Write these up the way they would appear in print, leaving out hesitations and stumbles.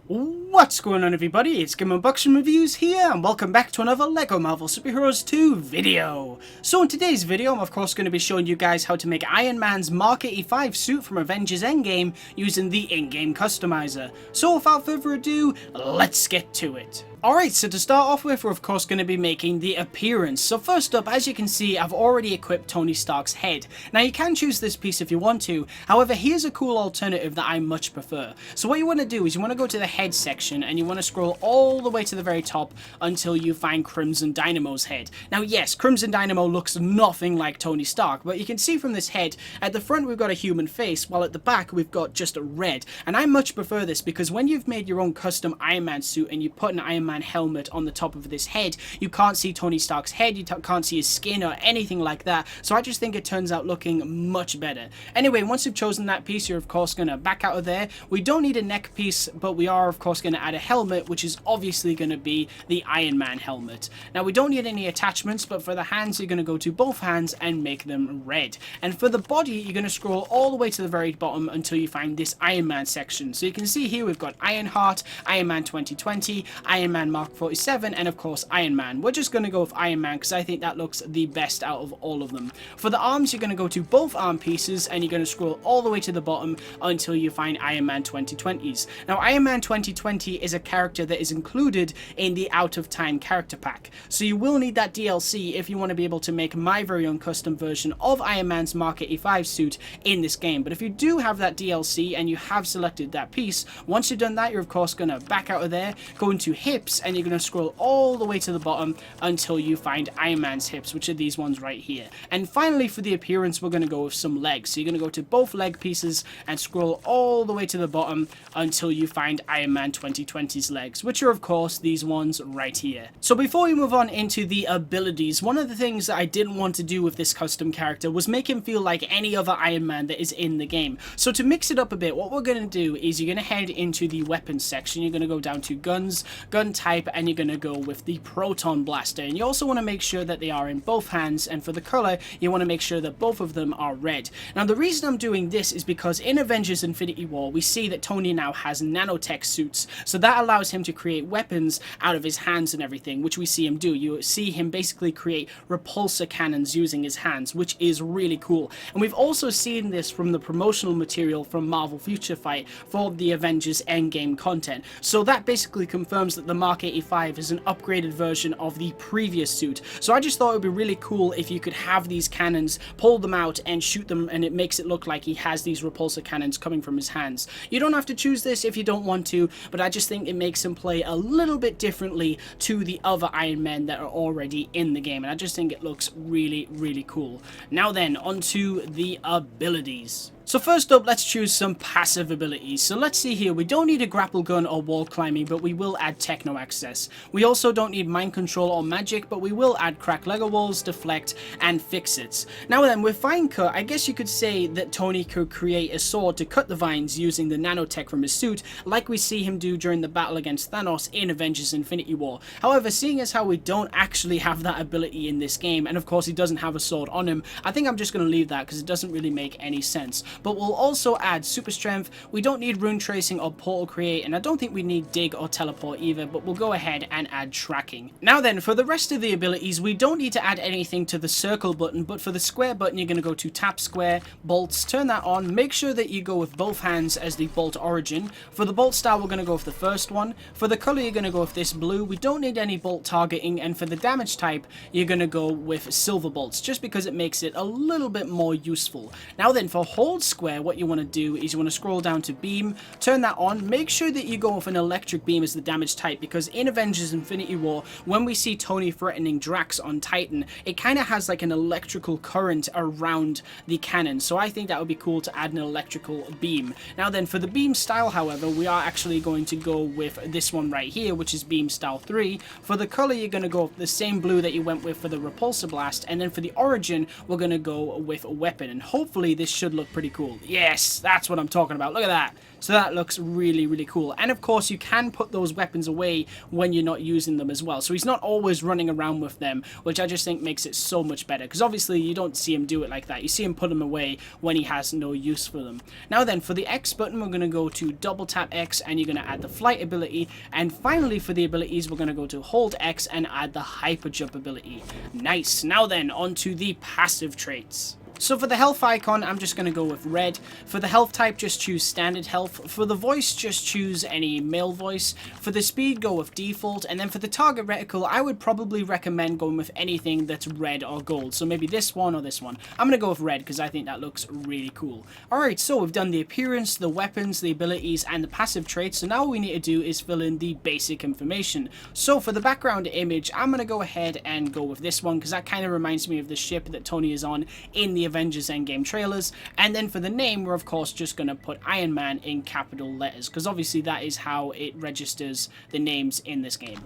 What's going on, everybody? It's GAMEUNBOXINGREVIEWS here, and welcome back to another LEGO Marvel Superheroes 2 video. So in today's video, I'm of course going to be showing you guys how to make Iron Man's Mark 85 suit from Avengers Endgame using the in-game customizer. So without further ado, let's get to it. Alright, so to start off with, we're of course going to be making the appearance. So first up, as you can see, I've already equipped Tony Stark's head. Now you can choose this piece if you want to, however here's a cool alternative that I much prefer. So what you want to do is you want to go to the head section and you want to scroll all the way to the very top until you find Crimson Dynamo's head. Now yes, Crimson Dynamo looks nothing like Tony Stark, but you can see from this head, at the front we've got a human face, while at the back we've got just a red. And I much prefer this because when you've made your own custom Iron Man suit and you put an Iron Man helmet on the top of this head, you can't see Tony Stark's head, you can't see his skin or anything like that, so I just think it turns out looking much better. Anyway, once you've chosen that piece, you're of course going to back out of there. We don't need a neck piece, but we are of course going to add a helmet, which is obviously going to be the Iron Man helmet. Now we don't need any attachments, but for the hands you're going to go to both hands and make them red. And for the body, you're going to scroll all the way to the very bottom until you find this Iron Man section. So you can see here we've got Ironheart, Iron Man 2020, Iron Man Mark 47, and of course Iron Man. We're just going to go with Iron Man because I think that looks the best out of all of them. For the arms, you're going to go to both arm pieces and you're going to scroll all the way to the bottom until you find Iron Man 2020s. Now Iron Man 2020 is a character that is included in the Out of Time character pack, so you will need that DLC if you want to be able to make my very own custom version of Iron Man's Mark 85 suit in this game. But if you do have that DLC and you have selected that piece, once you've done that, you're of course going to back out of there, go into hips, and you're going to scroll all the way to the bottom until you find Iron Man's hips, which are these ones right here. And finally, for the appearance, we're going to go with some legs. So you're going to go to both leg pieces and scroll all the way to the bottom until you find Iron Man 2020's legs, which are of course these ones right here. So before we move on into the abilities, one of the things that I didn't want to do with this custom character was make him feel like any other Iron Man that is in the game. So to mix it up a bit, what we're going to do is you're going to head into the weapons section. You're going to go down to guns, gun type, and you're going to go with the proton blaster. And you also want to make sure that they are in both hands, and for the color you want to make sure that both of them are red. Now the reason I'm doing this is because in Avengers Infinity War we see that Tony now has nanotech suits, so that allows him to create weapons out of his hands and everything, which we see him do. You see him basically create repulsor cannons using his hands, which is really cool. And we've also seen this from the promotional material from Marvel Future Fight for the Avengers Endgame content, so that basically confirms that the Mark 85 is an upgraded version of the previous suit. So I just thought it would be really cool if you could have these cannons, pull them out and shoot them, and it makes it look like he has these repulsor cannons coming from his hands. You don't have to choose this if you don't want to, but I just think it makes him play a little bit differently to the other Iron Men that are already in the game, and I just think it looks really, really cool. Now then, onto the abilities. So first up, let's choose some passive abilities. So let's see here, we don't need a grapple gun or wall climbing, but we will add techno access. We also don't need mind control or magic, but we will add crack Lego walls, deflect, and fix it. Now then, with vine cut, I guess you could say that Tony could create a sword to cut the vines using the nanotech from his suit, like we see him do during the battle against Thanos in Avengers Infinity War. However, seeing as how we don't actually have that ability in this game, and of course he doesn't have a sword on him, I think I'm just going to leave that because it doesn't really make any sense. But we'll also add super strength. We don't need rune tracing or portal create, and I don't think we need dig or teleport either, but we'll go ahead and add tracking. Now then, for the rest of the abilities, we don't need to add anything to the circle button, but for the square button you're going to go to tap square, bolts, turn that on, make sure that you go with both hands as the bolt origin. For the bolt style we're going to go with the first one. For the color you're going to go with this blue. We don't need any bolt targeting, and for the damage type you're going to go with silver bolts, just because it makes it a little bit more useful. Now then, for hold square, what you want to do is you want to scroll down to beam, turn that on, make sure that you go with an electric beam as the damage type, because in Avengers Infinity War, when we see Tony threatening Drax on Titan, it kind of has like an electrical current around the cannon, so I think that would be cool to add an electrical beam. Now then, for the beam style, however, we are actually going to go with this one right here, which is beam style 3. For the color, you're going to go with the same blue that you went with for the repulsor blast, and then for the origin, we're going to go with weapon, and hopefully this should look pretty cool. Yes, that's what I'm talking about. Look at that. So that looks really, really cool. And of course, you can put those weapons away when you're not using them as well. So he's not always running around with them, which I just think makes it so much better. Because obviously, you don't see him do it like that. You see him put them away when he has no use for them. Now then, for the X button, we're going to go to double tap X and you're going to add the flight ability. And finally, for the abilities, we're going to go to hold X and add the hyper jump ability. Nice. Now then, on to the passive traits. So for the health icon, I'm just going to go with red. For the health type, just choose standard health. For the voice, just choose any male voice. For the speed, go with default. And then for the target reticle, I would probably recommend going with anything that's red or gold. So maybe this one or this one. I'm going to go with red because I think that looks really cool. Alright, so we've done the appearance, the weapons, the abilities, and the passive traits. So now all we need to do is fill in the basic information. So for the background image, I'm going to go ahead and go with this one because that kind of reminds me of the ship that Tony is on in the Avengers Endgame trailers. And then for the name, we're of course just going to put Iron Man in capital letters because obviously that is how it registers the names in this game.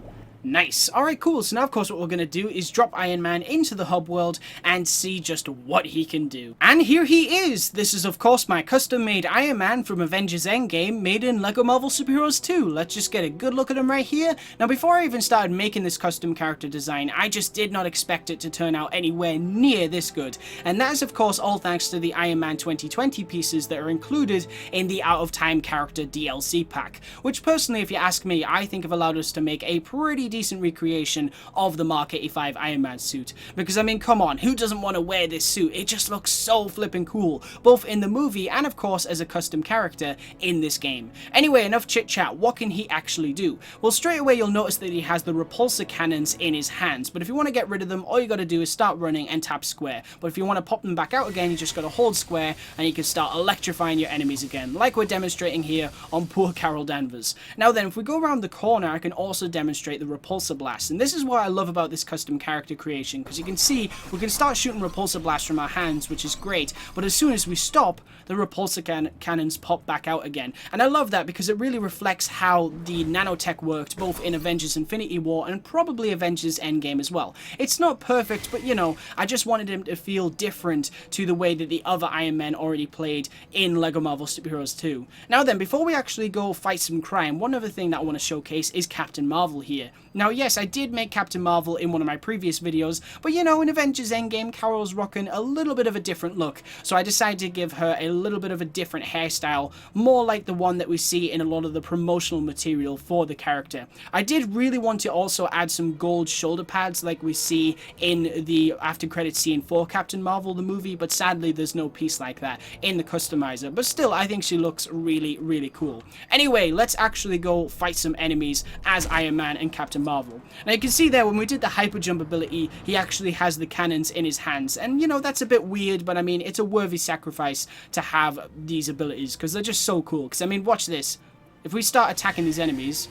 Nice. Alright, cool. So now, of course, what we're going to do is drop Iron Man into the hub world and see just what he can do. And here he is! This is, of course, my custom-made Iron Man from Avengers Endgame, made in LEGO Marvel Super Heroes 2. Let's just get a good look at him right here. Now, before I even started making this custom character design, I just did not expect it to turn out anywhere near this good. And that is, of course, all thanks to the Iron Man 2020 pieces that are included in the Out of Time character DLC pack. Which, personally, if you ask me, I think have allowed us to make a pretty decent recreation of the Mark 85 Iron Man suit. Because, I mean, come on, who doesn't want to wear this suit? It just looks so flippin' cool, both in the movie and, of course, as a custom character in this game. Anyway, enough chit-chat. What can he actually do? Well, straight away, you'll notice that he has the repulsor cannons in his hands. But if you want to get rid of them, all you got to do is start running and tap square. But if you want to pop them back out again, you just got to hold square and you can start electrifying your enemies again, like we're demonstrating here on poor Carol Danvers. Now then, if we go around the corner, I can also demonstrate the repulsor blast. And this is what I love about this custom character creation, because you can see we can start shooting repulsor blasts from our hands, which is great, but as soon as we stop, the repulsor cannons pop back out again. And I love that because it really reflects how the nanotech worked both in Avengers Infinity War and probably Avengers Endgame as well. It's not perfect, but you know, I just wanted him to feel different to the way that the other Iron Men already played in LEGO Marvel Super Heroes 2. Now then, before we actually go fight some crime, one other thing that I want to showcase is Captain Marvel here. Now yes, I did make Captain Marvel in one of my previous videos, but you know, in Avengers Endgame, Carol's rocking a little bit of a different look, so I decided to give her a little bit of a different hairstyle, more like the one that we see in a lot of the promotional material for the character. I did really want to also add some gold shoulder pads like we see in the after credits scene for Captain Marvel the movie, but sadly there's no piece like that in the customizer, but still I think she looks really, really cool. Anyway, let's actually go fight some enemies as Iron Man and Captain Marvel. Now you can see there when we did the hyper jump ability, he actually has the cannons in his hands, and you know, that's a bit weird, but I mean, it's a worthy sacrifice to have these abilities because they're just so cool. Because I mean, watch this. If we start attacking these enemies,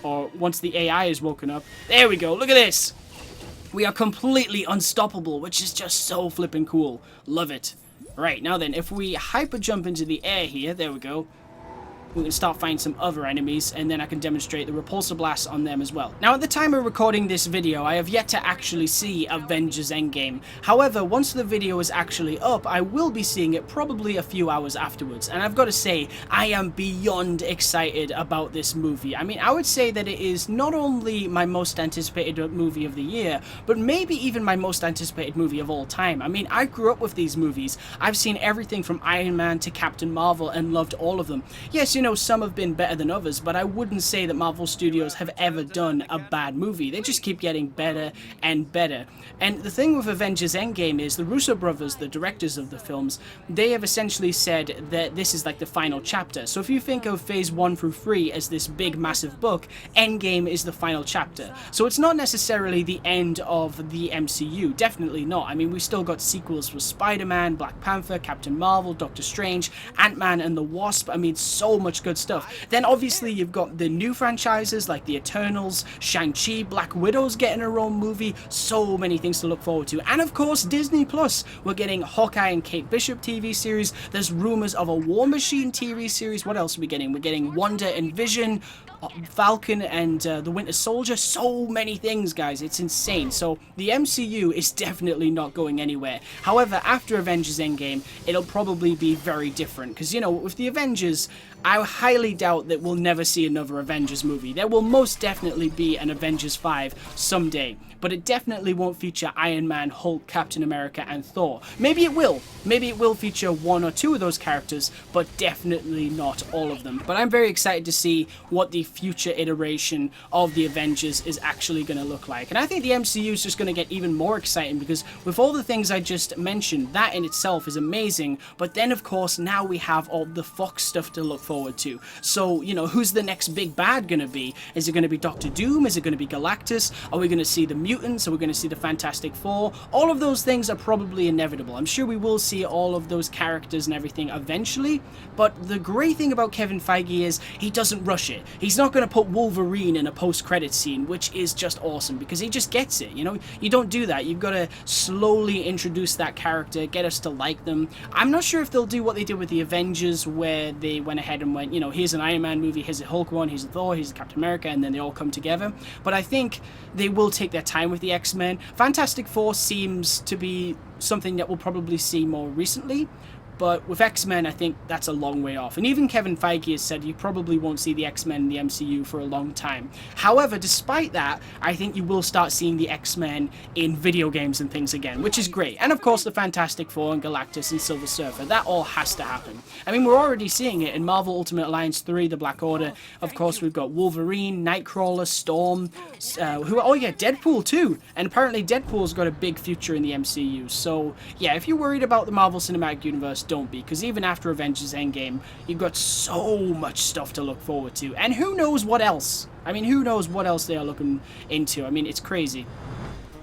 or once the AI is woken up, there we go, look at this. We are completely unstoppable, which is just so flippin' cool. Love it. Right, now then, if we hyper jump into the air here, there we go. We can start finding some other enemies, and then I can demonstrate the repulsor blasts on them as well. Now, at the time of recording this video, I have yet to actually see Avengers Endgame. However, once the video is actually up, I will be seeing it probably a few hours afterwards. And I've got to say, I am beyond excited about this movie. I mean, I would say that it is not only my most anticipated movie of the year, but maybe even my most anticipated movie of all time. I mean, I grew up with these movies. I've seen everything from Iron Man to Captain Marvel and loved all of them. Yes, you know, some have been better than others, but I wouldn't say that Marvel Studios have ever done a bad movie. They just keep getting better and better. And the thing with Avengers Endgame is the Russo brothers, the directors of the films, they have essentially said that this is like the final chapter. So if you think of phase 1 through 3 as this big massive book, Endgame is the final chapter. So it's not necessarily the end of the MCU, definitely not. I mean, we still got sequels for Spider-Man, Black Panther, Captain Marvel, Doctor Strange, Ant-Man and the Wasp. I mean, so much good stuff. Then obviously you've got the new franchises like the Eternals, Shang-Chi, Black Widow's getting her own movie, so many things to look forward to. And of course Disney Plus, we're getting Hawkeye and Kate Bishop TV series, there's rumors of a War Machine TV series. What else are we getting? We're getting Wanda and Vision. Falcon and the Winter Soldier, so many things, guys. It's insane. So the MCU is definitely not going anywhere. However, after Avengers Endgame, it'll probably be very different because, you know, with the Avengers, I highly doubt that we'll never see another Avengers movie. There will most definitely be an Avengers 5 someday, but it definitely won't feature Iron Man, Hulk, Captain America, and Thor. Maybe it will. Maybe it will feature one or two of those characters, but definitely not all of them. But I'm very excited to see what the future iteration of the Avengers is actually going to look like. And I think the MCU is just going to get even more exciting because with all the things I just mentioned, that in itself is amazing. But then, of course, now we have all the Fox stuff to look forward to. So, you know, who's the next big bad going to be? Is it going to be Doctor Doom? Is it going to be Galactus? Are we going to see the mutants? Are we going to see the Fantastic Four? All of those things are probably inevitable. I'm sure we will see all of those characters and everything eventually, but the great thing about Kevin Feige is he doesn't rush it. He's not going to put Wolverine in a post-credit scene, which is just awesome because he just gets it, you know? You don't do that. You've got to slowly introduce that character, get us to like them. I'm not sure if they'll do what they did with the Avengers, where they went ahead and went, you know, here's an Iron Man movie, here's a Hulk one, here's a Thor, here's a Captain America, and then they all come together. But I think they will take their time with the X-Men. Fantastic Four seems to be something that we'll probably see more recently, but with X-Men, I think that's a long way off. And even Kevin Feige has said you probably won't see the X-Men in the MCU for a long time. However, despite that, I think you will start seeing the X-Men in video games and things again, which is great. And of course, the Fantastic Four and Galactus and Silver Surfer, that all has to happen. I mean, we're already seeing it in Marvel Ultimate Alliance 3, The Black Order. Of course, we've got Wolverine, Nightcrawler, Storm, oh yeah, Deadpool too. And apparently Deadpool's got a big future in the MCU. So yeah, if you're worried about the Marvel Cinematic Universe, don't be, because even after Avengers Endgame, you've got so much stuff to look forward to, and who knows what else. I mean, who knows what else they are looking into. I mean, it's crazy.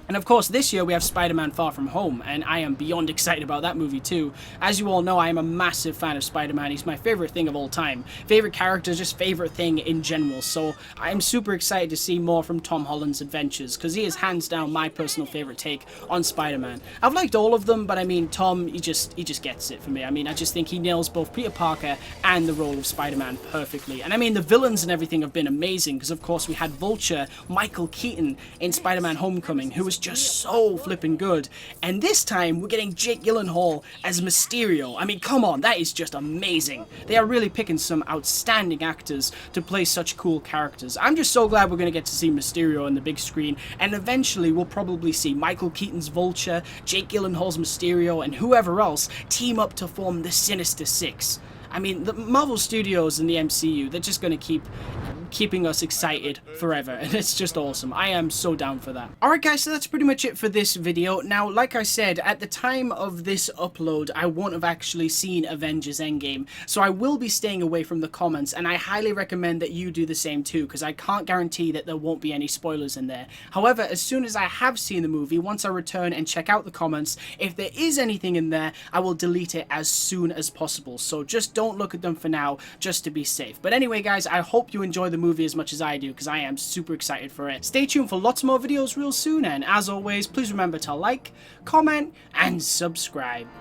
And of course, this year we have Spider-Man Far From Home, and I am beyond excited about that movie too. As you all know, I am a massive fan of Spider-Man. He's my favorite thing of all time. Favorite character, just favorite thing in general. So I am super excited to see more from Tom Holland's adventures, because he is hands down my personal favorite take on Spider-Man. I've liked all of them, but I mean, Tom, he just gets it for me. I mean, I just think he nails both Peter Parker and the role of Spider-Man perfectly. And I mean, the villains and everything have been amazing, because of course we had Vulture, Michael Keaton in Spider-Man Homecoming, who was just so flipping good. And this time we're getting Jake Gyllenhaal as Mysterio. I mean, come on, that is just amazing. They are really picking some outstanding actors to play such cool characters. I'm just so glad we're going to get to see Mysterio on the big screen, and eventually we'll probably see Michael Keaton's Vulture, Jake Gyllenhaal's Mysterio, and whoever else team up to form the Sinister Six. I mean, the Marvel Studios and the MCU, they're just going to keep keeping us excited forever, and it's just awesome. I am so down for that. Alright guys, so that's pretty much it for this video. Now, like I said, at the time of this upload, I won't have actually seen Avengers Endgame, so I will be staying away from the comments, and I highly recommend that you do the same too, because I can't guarantee that there won't be any spoilers in there. However, as soon as I have seen the movie, once I return and check out the comments, if there is anything in there, I will delete it as soon as possible. So just don't look at them for now, just to be safe. But anyway guys, I hope you enjoy the movie as much as I do, because I am super excited for it. Stay tuned for lots more videos real soon, and as always, please remember to like, comment, and subscribe.